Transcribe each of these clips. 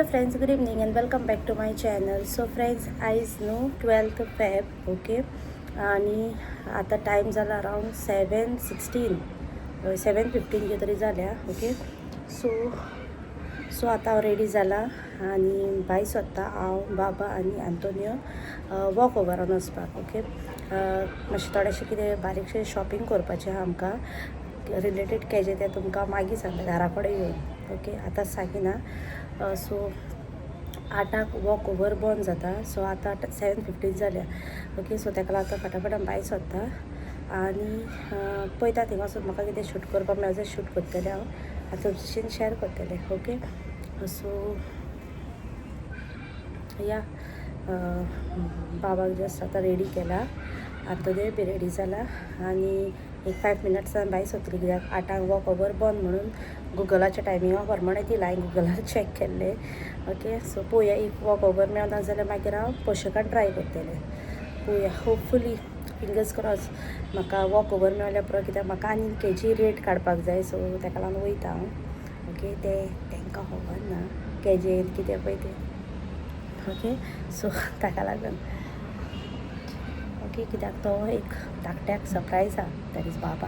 friends, good evening and welcome back to my channel. So friends, आज no 12th Feb okay आणि आता time झाला around 7:16 7:15 तरी झाल्या ओके. सो आता रेडी झाला आणि बाय स्वता हांव बाबा आनी आंतोनियो वॉक ओवरान वचपाक ओके. मातशें थोडेशें कितें बारीकशें शॉपिंग करपाचें आहा आमकां रिलेटेड केजें तें तुमकां मागीर सांगता घरा कडेन येवन ओके. आतांच सागिना. सो 8 वॉक ओवर बंद जाता. सो आतां 7:15 जाल्या ओके. सो ताका लागून फटाफट भायर सरता आनी पळयता थिंगा वचून म्हाका कितें शूट करपाक मेळत जाल्यार शूट करतलें हांव आतां तुमचें शेअर करतलें ओके. सो या बाबाक जस्ट आतां रेडी केला. आंतोनियो बी रेडी जाला आनी एक 5 मिनट्सान भायर सरतली कित्याक 8 वॉक ओवर बंद म्हणून गुगलाच्या टायमिंगा प्रमाणे दिला. हांवें गुगलार चॅक केल्लें ओके. सो पळोवया एक वॉक ओवर मेळना जाल्यार मागीर हांव पोशेकान ट्राय करतलें. पळोवया होपफुली फिंगर्स क्रॉस म्हाका वॉक ओवर मेळ्ळ्या पुरो कित्याक म्हाका आनी केजी रेट काडपाक जाय. सो ताका लागून वयता हांव ओके. तांकां खबर ना केजेन कितें पळय तें ओके. सो ताका लागून ओके कित्याक तो एक धाकट्याक सरप्रायज आहा दॅट इज बाबा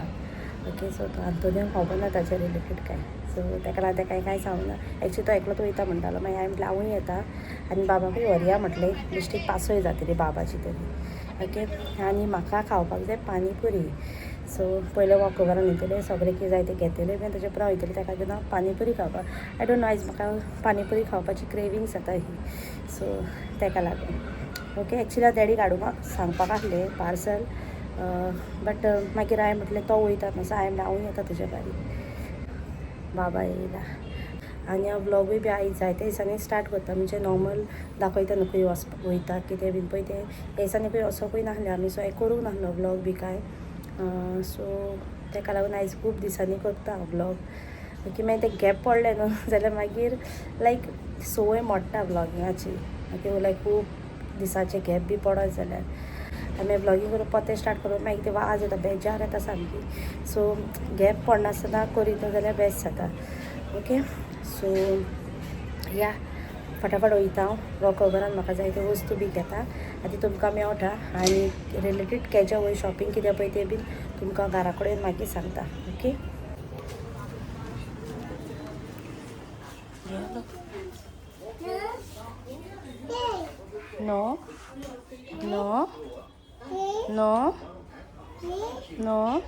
ओके. सो तो आंतोनियो खबर ना ताचे रिलेटेड कांय. सो ताका लागून ताका कांय सांगूंक ना. एक्चुली तो एकलोच वयता म्हणटालो मागीर हांवें म्हटलें हांवूय येता आनी बाबाकूय व्हरया म्हटलें बेश्टी पासय जातली बाबाची तरी ओके. आनी म्हाका खावपाक जाय पानी पुरी. सो पयले वॉक ओवरान वयतलें सगळें कितें जाय तें घेतलें बीन ताचे उपरांत वयतलें. ताका लागून हांव पानी पुरी खावपाक आय डोंट नो आयज म्हाका पानी पुरी खावपाची क्रेविंग्स जाता ही. सो ताका लागून ओके. एक्चुली हांव डॅडीक हाडूंक सांगपाक आसलें पार्सल बट मागीर हांवें म्हटलें तो वयता मातसो हांवें हांवूय येता तुज्या बारी. बाबा येयला आनी हांव ब्लॉगूय बी आयज जायत्या दिसांनी स्टार्ट करता म्हणजे नॉर्मल दाखयता न्हू खंय वयता कितें बीन पळय तें ह्या दिसांनी खंय वचोकूय नासलें आमी. सो हें करूंक नासलो ब्लॉग बी कांय. सो ताका लागून आयज खूब दिसांनी करता हांव ब्लॉग ओके. मागीर तें गॅप पडलें न्हू जाल्यार मागीर लायक संवय मोडटा ब्लॉगिंगाची ओके. लायक खूब दिसाचे गॅप बी पडत जाल्यार आनी ब्लॉगींग करून परतें स्टार्ट करून मागीर ते वाज येता बेजार येता सामकी. सो गॅप पडनासतना करीत जाल्यार बेस्ट जाता ओके. सो या फटाफट वयता हांव वॉक ओवरान म्हाका जाय त्यो वस्तू बी घेता आनी तुमकां मेवता आनी रिलेटेड केज्या वयर शॉपिंग कितें पळय तें बीन तुमकां घरा कडेन मागीर सांगता okay. No no no no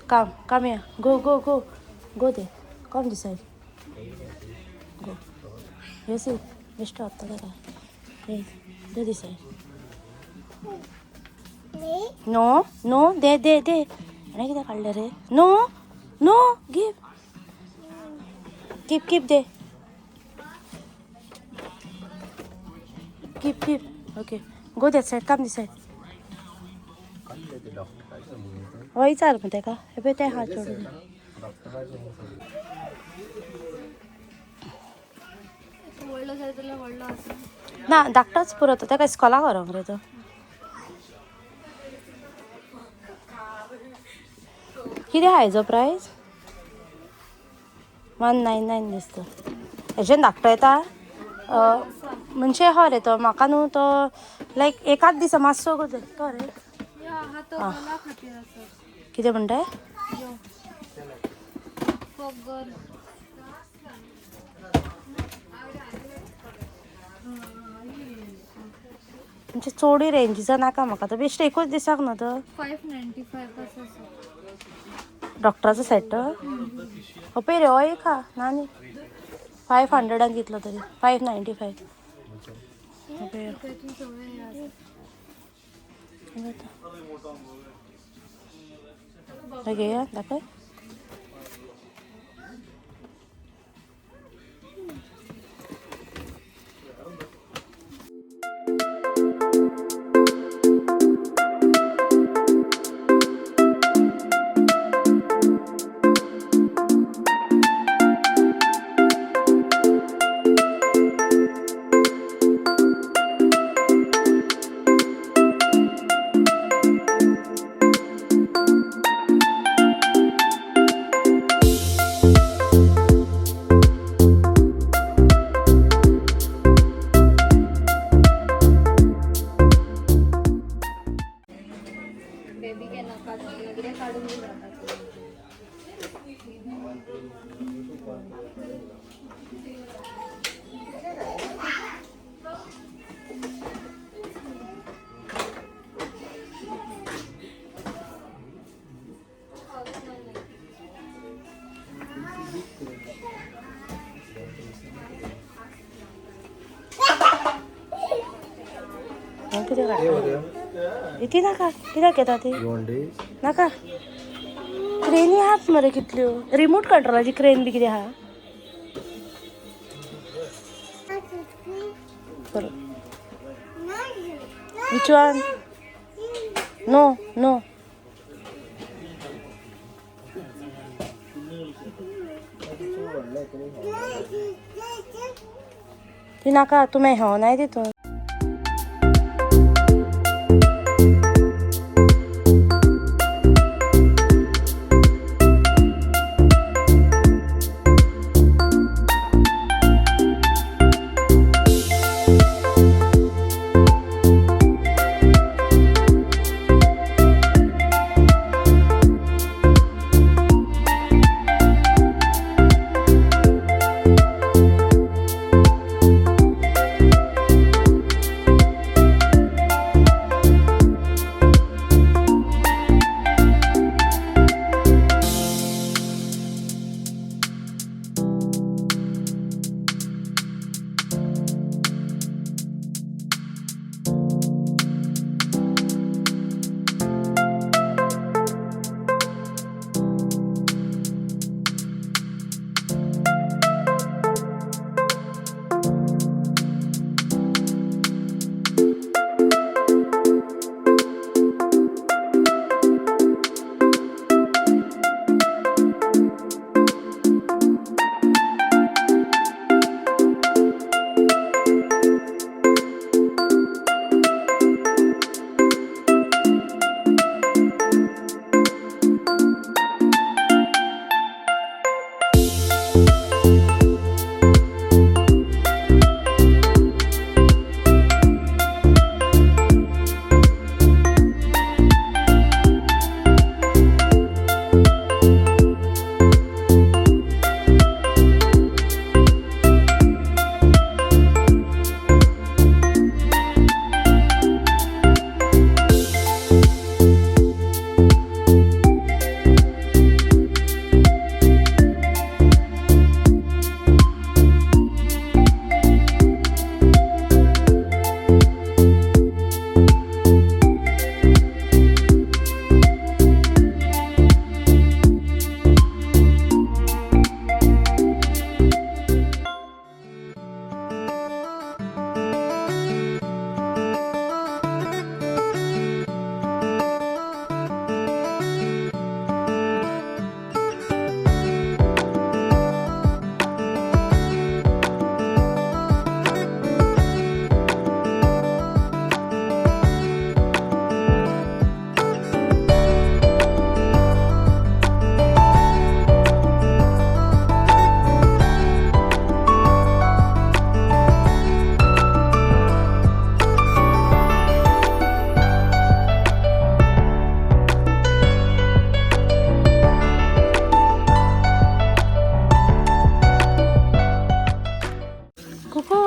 come here. Go there. Come this side. Go. You see, Mr. Attagara. Hey, go this side. No, there. आणि कितें काडलें रे? No, keep there. Keep. Okay. Go that side. Come this side. हय चाल मग ताका हे पळय तें हात जोडून ना धाकटोच पुरो तो ताका इस्कॉलाक व्हरोंक रे तो. कितें आहा हेजो प्रायस 199 दिसता. हेजें धाकटो येता म्हणजे हो रे तो म्हाका न्हू तो लायक एकाच दिसा मातसो गो तो रे. कितें म्हणटाय म्हणजे चोडी रेंजीचा नाका म्हाका तो बेश्ट एकूच दिसाक न्हू तो 595 डॉक्टराचो सेट हो पळय रे हो एक हा नानी 500 कितलो तरी 595 ओके. या दाखय इथे नाका कित्याक येता ती नाका क्रेनी आहात मरे कितल्यो रिमोट कंट्रोलाची क्रेन बी कितें आहा Which one? No, no. ती नाका तुम्ही हो नाही तिथून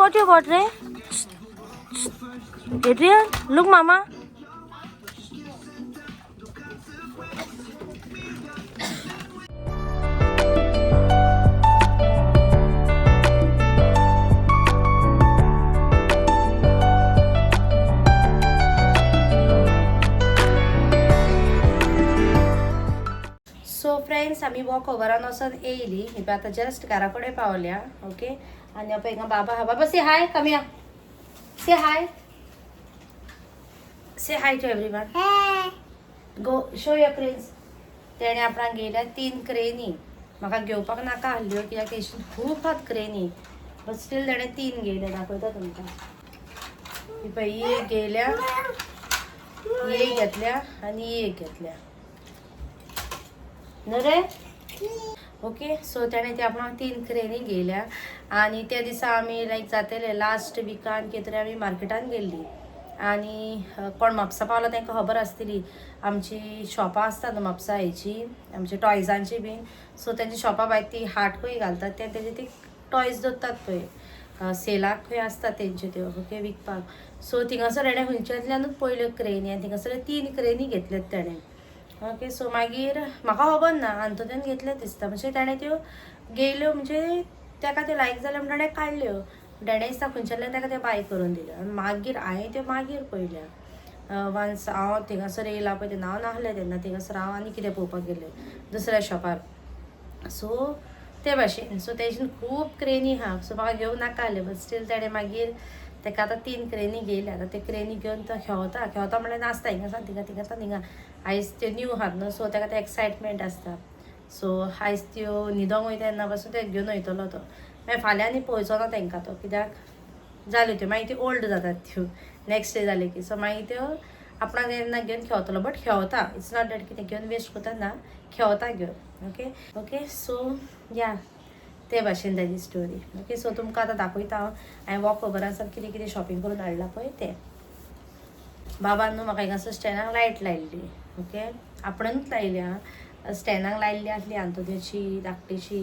What you got, Ray? Adrian, look, Mama. So friends आम्ही वॉक ओव्हरान वचून येयली हे आता जस्ट घराकडे पावल्या ओके आणि आपण हिंगा बाबा हा बाबा से हाय कम या say hi to everyone go show your friends तेणे आपणाक गेल्या 3 क्रेनी म्हाका घेवपाक नाका आहल्यो कित्याक तेशी खूब आहात क्रेनी बट स्टील तेणे 3 गेल्या दाखयता तुमकां ही पळय ही एक गेल्या ही एक घेतल्या आणि ही एक घेतल्या नरे ओके सो त्याने ते आपण 3 क्रेनी गेल्या आणि त्या दिसा आम्ही लाईक जातले लास्ट विकान कितें आम्ही मार्केटान गेल्ली आणि कोण म्हापसा पावला तांकां खबर आसतली आमची शॉपां आसता न्हू म्हापसा हेची आमची टॉयजांची बीन सो तेंची शॉपां भायर ती हाट खंय घालतात तेंचे ती टॉयज दवरतात पळय सेलाक खंय आसता तेंच्यो त्यो ओके विकपाक सो थिंगासर तेणें खंयच्यातल्यानूच पयल्यो क्रेनी आनी थिंगासर 3 क्रेनी घेतल्यात तेणें ओके सो मागीर म्हाका खबर ना आंतोद्यान घेतले दिसता म्हणजे ताणें त्यो गेल्यो म्हणजे ताका त्यो लायक जाल्यो म्हणून ताणें काडल्यो डेडे दिसता खंयच्यातल्यान ताका त्यो बाय करून दिल्यो आनी मागीर हांवें त्यो मागीर पळयल्या वन्स हांव थिंगासर येयला पळय तेन्ना हांव नाहलें तेन्ना थिंगासर हांव आनी कितें पळोवपाक गेलें दुसऱ्या शॉपार सो ते भाशेन सो तेजेन खूब क्रेनी आहा सो म्हाका घेवं नाका आहलें बट स्टील तेणें मागीर ताका आतां 3 क्रेनी घेयल्या आतां ते क्रेनी घेवन तो खेवता म्हणल्यार नाचता हिंगासान थिंगा आयज त्यो न्यू आहात न्हू सो ताका ते एक्सायटमेंट आसता सो आयज त्यो न्हिदोंग वयता तेन्ना पासून ते घेवन वयतलो तो मागीर फाल्यां आनी पळोवचो ना तांकां तो कित्याक जाल्यो त्यो मागीर त्यो ओल्ड जातात त्यो नेक्स्ट डे जाले की सो मागीर त्यो आपणाक तेन्ना घेवन खेवतलो बट खेवता इट्स नॉट डॅट कितें घेवन वेस्ट कोता ना खेवता घेवन ओके सो या ते भाशेन ताजी स्टोरी ओके सो तुमकां आतां दाखयता हांवें वॉक ओवरासान कितें कितें शॉपिंग करून हाडलां पळय तें बाबान न्हू म्हाका हिंगासर स्टँडाक लायट लायल्ली ओके आपणूच लायली आं स्टँडाक लायल्ली आसली आंतोद्याची धाकटीशी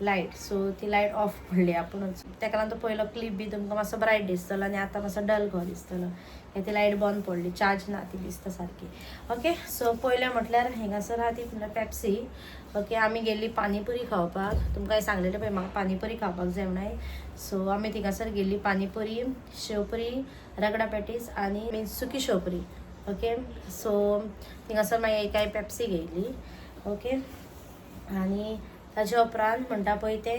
लायट सो ती लायट ऑफ पडली आपुणूच ताका लागून तो पयलो क्लिप बी तुमकां मातसो ब्रायट दिसतलो आनी आतां मातसो डल कसो दिसतलो हे ती लायट बंद पडली चार्ज ना ती दिसता सारकी ओके सो पयलें म्हटल्यार हिंगासर आहा ती पेप्सी ओके आमी गेल्ली पानीपुरी खावपाक तुमकां सांगलेलें पळय म्हाका पानीपुरी खावपाक जाय म्हणून सो आमी थिंगासर गेल्ली पानीपुरी शेवपुरी रगडा पॅटीस आनी सुकी शेवपुरी ओके सो थिंगासर मागीर एक पेप्सी घेयली ओके आनी ताच्या उपरांत म्हणटा पळय ते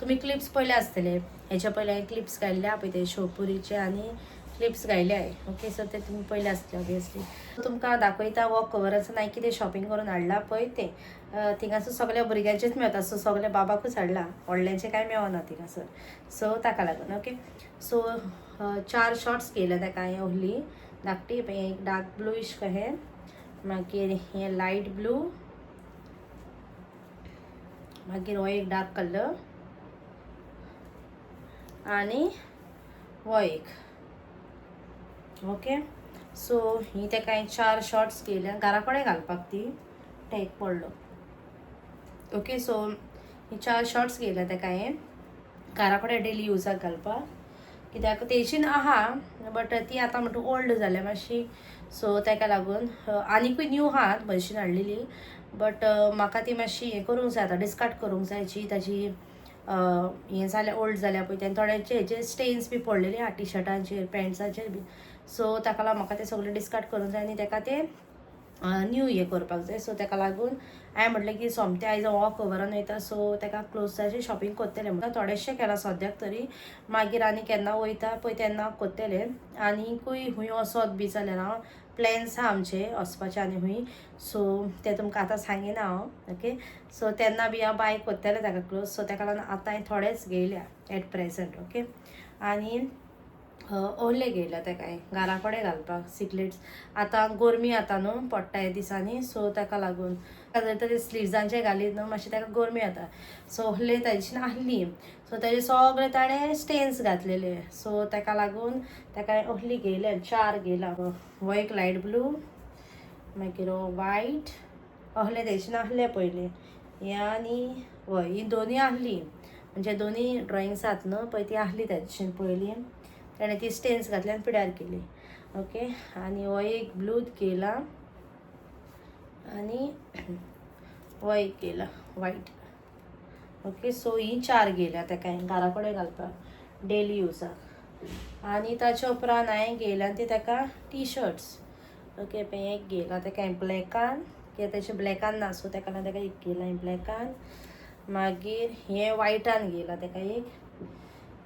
तुमी क्लिप्स पयले आसतले हेच्या पयले हांवें क्लिप्स घाल्ल्या पळय ते शेवपुरीचे आनी क्लिप्स घायले हांवें ओके सो ते तुमी पयले आसतले ऑबियसली तुमकां दाखयता वॉक कवराचो हांवें कितें शॉपिंग करून हाडलां पळय ते थिंगासर सगल्या भुरग्यांचेच मेळटा सो सगल्या बाबाकूच हाडलां व्हडल्यांचें कांय मेळना थिंगासर सो ताका लागून ओके सो 4 शॉर्ट्स केले ताका हांवें ओहली धाकटी एक डार्क ब्लूइश कहें मागीर हें लायट ब्लू मागीर हो एक डार्क कलर आनी हो एक ओके सो ही ताका हांवें 4 शॉर्ट्स केल्या घरा कडेन घालपाक ती टॅग पडलो ओके सो ही 4 शॉर्ट्स केल्या ताका हांवें घरा कडेन डेली युजाक घालपाक कित्याक तेजीन आहा बट ती आतां म्हणटा ओल्ड जाल्या मातशी सो ताका लागून आनिकूय न्यू आहात भशेन हाडलेली बट म्हाका ती मातशी हें करूंक जाय आतां डिस्कार्ड करूंक जाय जी ताजी हें जाल्या ओल्ड जाल्या पळय तेन्ना थोड्यांचे हेजे स्टेन्स बी पडलेले आहा टी शर्टांचेर पॅन्ट्साचेर बी सो ताका लागून म्हाका ते सगळे डिस्कार्ड करूंक जाय आनी ताका ते न्यू हें करपाक जाय सो ताका लागून हांवें म्हटलें की सोमतें आयज वॉक ओवरान वयता सो ताका क्लोथ्साचें शॉपिंग करतलें म्हणटा थोडेशें केलां सद्याक तरी मागीर आनी केन्ना वयता पळय तेन्ना करतलें आनीकूय खूंय वचत बी जाल्यार हांव प्लॅन्स आहा आमचे वचपाचें आनी खूंय सो ते तुमकां आतां सांगिना हांव ओके सो तेन्ना बी हांव बाय करतलें ताका क्लोथ सो ताका लागून आतां हांवें थोडेच घेयल्या एट प्रेझंट ओके आनी ओले घेयल्या ताका हांवें घरा कडेन घालपाक सिकलेट्स आतां गोरमी जाता न्हू पडटा ह्या दिसांनी सो ताका लागून जर तरी स्लिव्जांचे घालीत न्हू मातशी ताका गोरमी जाता सो ओहले ताजी नाहली सो ताजे सगळे ताणें स्टेन्स घातलेले सो ताका लागून ताका हांवें ओहली घेयल्या 4 घेयला हो एक लायट ब्लू मागीर हो वायट ओहले तेजे नाहले पयले हे आनी हय ही दोनी आहली म्हणजे दोनी ड्रॉइंग्स आहात न्हू पळय ती आहली ताजी पयली ताणें ती स्टेन्स घातली आनी पिड्यार केली ओके आनी हो एक ब्लू केला आनी हो एक केला वायट ओके सो ही 4 घेयल्या ताका हांवें घरा कडेन घालपाक डेली युजाक आनी ताच्या उपरांत हांवें घेयल्या ती ताका टी शर्ट्स ओके पळय एक घेयला ताका हांवें ब्लॅकान कित्याक ताचे ब्लॅकान ना सो ताका लागून ताका एक घेयला हांवें ब्लॅकान मागीर हें वायटान घेयला ताका एक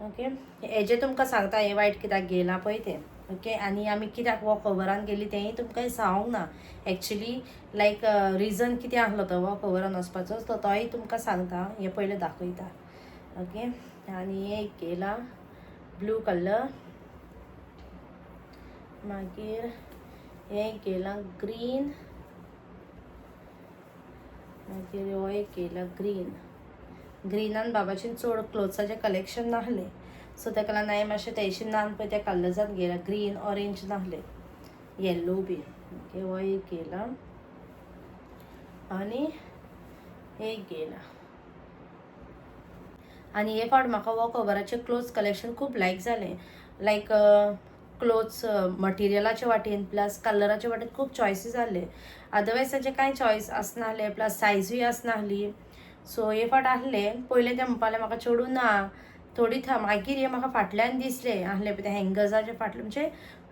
ओके हेजे तुमकां सांगता हें वायट कित्याक घेयलां पळय तें ओके आनी आमी कित्याक वॉक ओवरान गेली तेंय तुमकां सांगूंक ना एक्चुली लायक रिजन कितें आसलो तो वॉक ओवरान वचपाचो तो तोय तुमकां सांगता हें पयलें दाखयता ओके आनी हें एक घेयला ब्लू कलर मागीर हें एक घेयला ग्रीन मागीर हो एक घेयला ग्रीनान बाबाचें चड क्लोथ्साचें कलेक्शन नाहलें सो ताका लागून हांवें मातशें तेजी नान पळय त्या कलर्सांत घेयला ग्रीन ऑरेंज नाहले येल्लो बी ओके हो एक घेयला आनी एक घेयला आनी हे फावट म्हाका वॉक ओवराचें क्लोथ्स कलेक्शन खूब लायक जालें लायक क्लोथ्स मटिरियलाचे वाटेन प्लस कलराचे वाटेन खूब चॉयसीस आहले अदरवायज ताचे कांय चॉयस आसनाहले प्लस सायजूय आसनाहली सो हे फावट आहले पयलें तें म्हणपाक म्हाका चडूं ना थोडी मागीर हे म्हाका फाटल्यान दिसले आहले पळय ते हँगर्साचे फाटले म्हणजे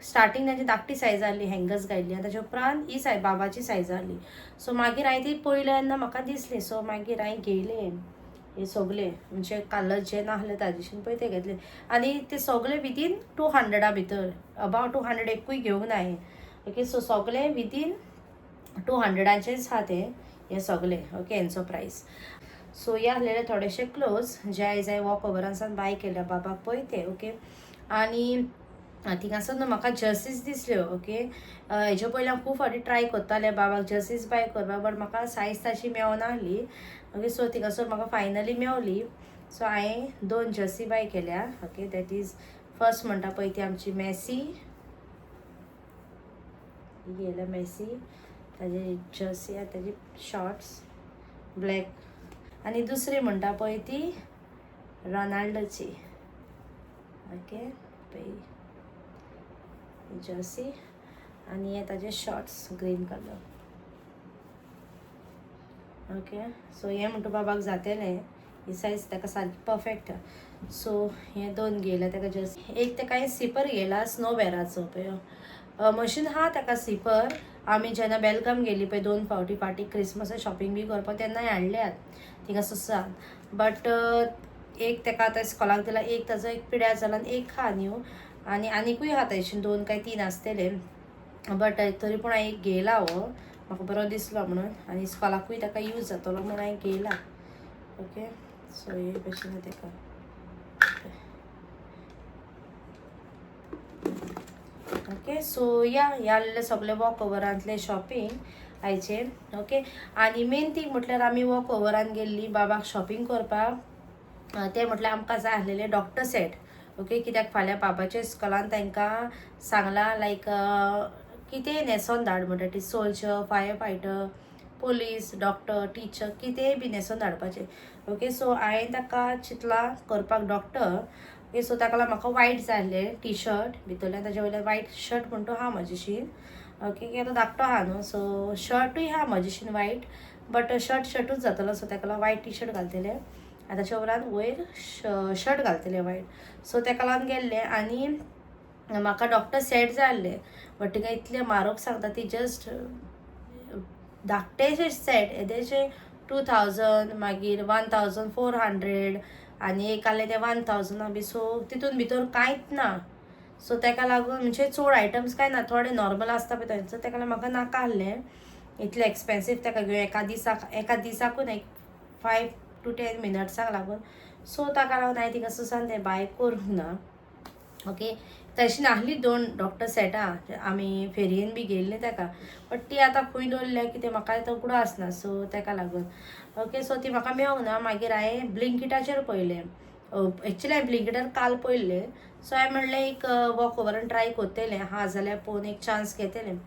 स्टार्टींग तांची धाकटी सायज आहली हँगर्स घायल्ली आनी ताच्या उपरांत ही बाबाची सायज आहली. सो मागीर हांवें ती पळयली तेन्ना म्हाका दिसली. सो मागीर हांवें घेयले हे सगळे म्हणजे कलर जे नासले ताजेशीन पळय ते घेतले आनी ते सगळे विदीन 200 भितर अबावट 200 एकूय घेवंक ना हांवें. ओके सो सगळे विदीन 200चेच आहा हे सगळे. ओके हेंचो प्रायस. सो हे आसलेले थोडेशे क्लोज जे आयज हांवें वॉक ओवरांसान बाय केल्या बाबाक पळय ते. ओके आनी थिंगासर न्हू म्हाका जर्सीज दिसल्यो. ओके हेजे पयलीं हांव खूब फावटी ट्राय करतालें बाबाक जर्सीज बाय करपाक बट म्हाका सायज तशी मेळनाहली. ओके सो थिंगासर म्हाका फायनली मेवली. सो हांवें 2 जर्सी बाय केल्या. ओके दॅट इज फर्स्ट म्हणटा पळय ती आमची मेसी गेल्या मेसी ताजी जर्सी आहा ताजी शॉर्ट्स ब्लॅक आनी दुसरी म्हणटा पळय ती रोनाल्डोची. ओके पळय जर्सी आनी हे ताजे shorts green colour. Okay so हे म्हणटा बाबाक जातलें ही सायज ताका सारकी परफेक्ट. सो हे 2 घेयल्या ताका जर्सी. एक ताका हांवें स्लिपर घेयला स्नो बेराचो पळय मशीन आहा ताका स्लिपर. आमी जेन्ना बेलगाम गेली पळय 2 फावटी फाटी क्रिसमसाक शॉपिंग बी करपाक तेन्ना हाडल्यात थिंगासर सावन. बट एक ताका आतां इस्कॉलाक दिला एक ताजो एक पिड्यार जाला आनी एक आहा न्यू आनी आनिकूय आहा तशें 2 काय 3 आसतले. बट तरी पूण हांवें एक घेयला हो म्हाका बरो दिसलो म्हणून आनी इस्कॉलाकूय ताका यूज जातलो म्हणून हांवें घेयला. ओके सो हे भशेन ताका. ओके सो या आसलेले सगळे वॉक ओवरांतले शॉपिंग आयचे. ओके आनी मेन थींग म्हटल्यार आमी वॉक ओवरान गेल्ली बाबाक शॉपिंग करपाक ते म्हटल्यार आमकां जाय आसलेले डॉक्टर सेट. ओके कित्याक फाल्यां बाबाच्या इस्कॉलान तांकां सांगलां लायक कितेंय न्हेसोन धाड म्हणटा ती soldier fire fighter police doctor teacher कितेंय बी न्हेसोन धाडपाचें. ओके सो हांवें ताका चिंतलां करपाक डॉक्टर. ओके सो ताका लागून म्हाका वायट जाय आसलें टी शर्ट भितरल्यान ताजे वयल्यान वायट शर्ट म्हण तो आहा म्हजेशीन. ओके तो धाकटो आहा न्हू सो शर्टूय आहा म्हजेशीन वायट बट शर्टूच जातलो. सो ताका लागून वायट टी शर्ट घालतलें आनी ताच्या उपरांत वयर शर्ट घालतलें वायट. सो ताका लागून गेल्लें आनी म्हाका डॉक्टर सेट जाय आसलें बट तिका इतलें म्हारग सांगता ती जस्ट धाकटेशे सेट येदेशे 2000 मागीर 1400 आनी एक आहलें तें 1000 बी. सो तितून भितर कांयच ना. सो ताका लागून म्हणजे चड आयटम्स कांय ना थोडे नॉर्मल आसता पळय थंयसर ताका लागून म्हाका नाका आहलें इतलें एक्सपेन्सीव ताका घेवन एका दिसाकून एक 5 to 10 मिनट्साक लागून. सो ताका लागून हांवें तिका सुसान तें बाय करूंक ना. ओके तशी नासली 2 डॉक्टर सेटां आमी फेरयेन बी गेल्ली ताका बट ती आतां खंय दवरल्या कितें म्हाका आतां उगडो आसना. सो ताका लागून ओके सो ती म्हाका मेळोंक ना. मागीर हांवें ब्लिंकिटाचेर पळयलें. एक्चुली हांवें ब्लिंकिटार काल पळयल्लें. सो हांवें म्हणलें एक वॉक ओवरान ट्राय करतलें हा जाल्यार पळोवन एक चान्स घेतलें.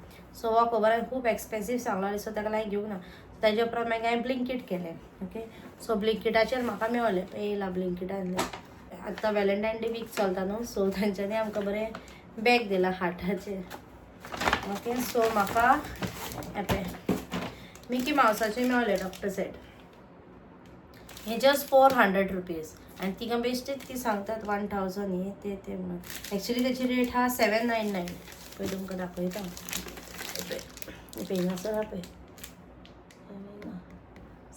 सो वॉक ओवरान खूब एक्सपेन्सीव सांगलो सो ताका लागून घेवंक ना. ताजे उपरांत मागीर हांवें ब्लिंकीट केलें. ओके सो ब्लिंकिटाचेर म्हाका मेळलें येयलां ब्लिंकिटान. आतां वेलेंटायन डे वीक चलता न्हू सो तांच्यांनी आमकां बरें बॅग दिलां हार्टाचेर. ओके सो म्हाका हें मिकी मावसाचें मेळलें डॉक्टर सेट. हें जस्ट 400 रुपीज आनी तिका बेश्टीच ती सांगतात 1000 हे ते म्हणून. एक्चुली तेची रेट हा 799. पळय तुमकां दाखयता पेनासर हा पळय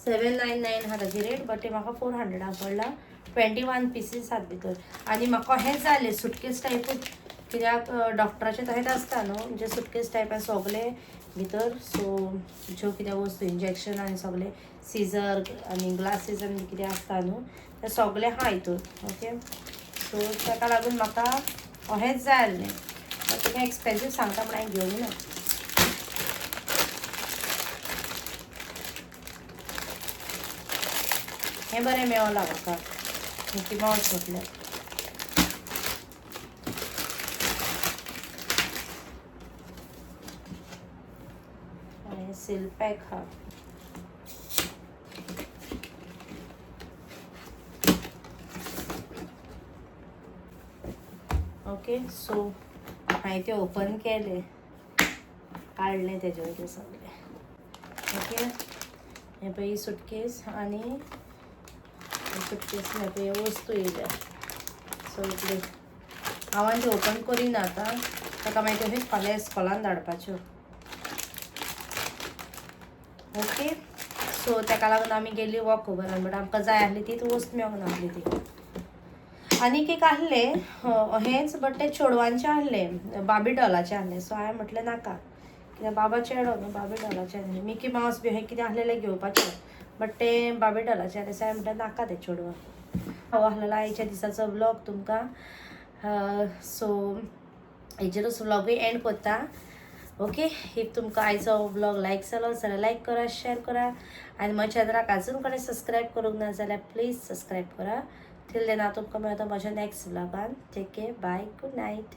799 हा ताची रेट बट ते म्हाका 400 पडला. 21 पीसीस आहात भितर आनी म्हाका हें जालें सुटकेस टायपूच कित्याक डॉक्टराचें तशेंच आसता न्हू म्हणजे सुटकेस टायपान सगळे भितर. सो ज्यो कितें वस्तू इंजेक्शन आनी सगळे सिजर आनी ग्लासीस आनी कितें आसता न्हू ते सगळे आहा हितून. ओके सो ताका लागून म्हाका अहेंच जाय आसलें बट तिका एक्सपेन्सीव सांगता म्हण हांवें घेवंक ना. हें बरें मेळलां म्हाका मिकी मावस म्हटल्यार. सील पॅक हा. ओके सो हांवें ते ओपन केले काडलें तेजे वयले सगळे. ओके हें पळय ही सुटकेस आनी सुटकेस हें पळय वस्तू येयल्या. सो इतले हांव आनी ते ओपन करिना आतां ताका मागीर त्यो फाल्यां इस्कॉलान धाडपाच्यो. ओके, सो ताका लागून आमी गेली वॉक ओवरान, बट आमकां जाय आसली तीच वस्त मेळोंक नासली ती. आनीक एक आहले हेंच, बट ते चेडवांचें आहलें, बाबी डॉलाचें आहलें. सो हांवें म्हटलें नाका, कित्याक बाबा चेडो न्हू, बाबी डॉलाचें आहलें. मिकी मावस बी हें कितें आहलेलें घेवपाचें, बट तें बाबी डॉलाचें आहलें. सो हांवें म्हटलें नाका तें चेडवां. हो आहलेलो आयच्या दिसाचो व्लॉग तुमकां. सो हेजेरूच व्लॉगूय एंड कोत्ता. ओके, इफ तुमकां आयचो व्लॉग लायक जालो जाल्यार लायक करा, शेअर करा, आनी म्हज्या चॅनलाक आजून कोणें सबस्क्रायब करूंक ना जाल्यार प्लीज सबस्क्रायब करा. टील देन हांव तुमकां मेळटा म्हज्या नॅक्स्ट व्लॉगान. Take care, bye, good night.